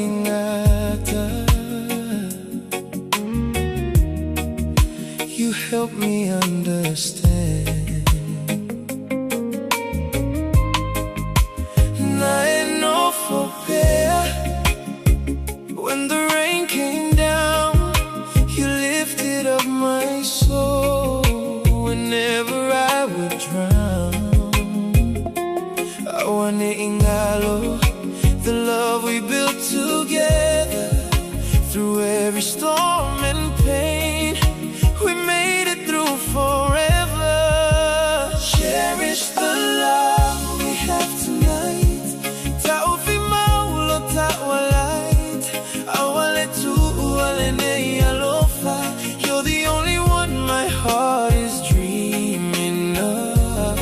ingata. You help me understand. I know for bear. When the rain came down, you lifted up my soul. Whenever I would drown, I wanna ingalo the love we built together. Through every storm and pain, we made it through forever. Cherish the love we have tonight. Taufi maulo tawalait. Awale tu walene alofa. You're the only one my heart is dreaming of.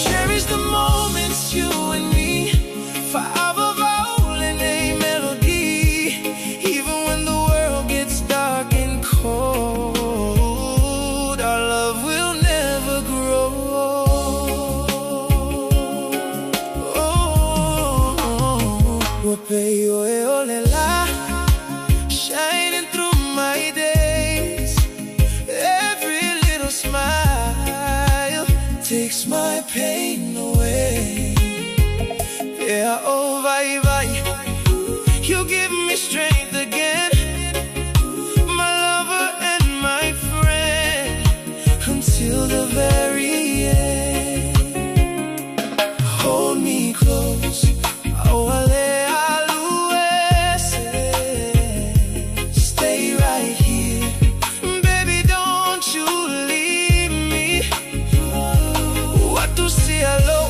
Cherish the moments, you and me. Forever in a melody. Even when the world gets dark and cold, our love will never grow. Shining through my days. Every little smile takes my pain away. Yeah, oh, bye, bye. You give me strength again, my lover and my friend, until the very end. Hold me close, stay right here. Baby, don't you leave me. What to see alone?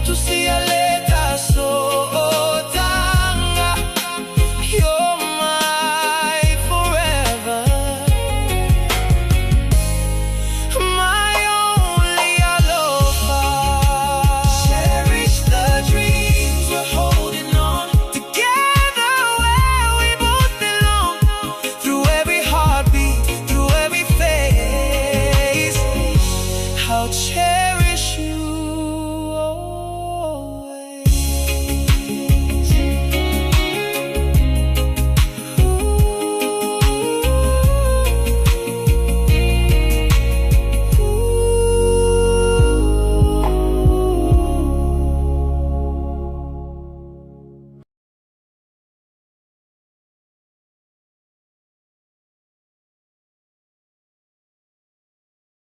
To see you later, so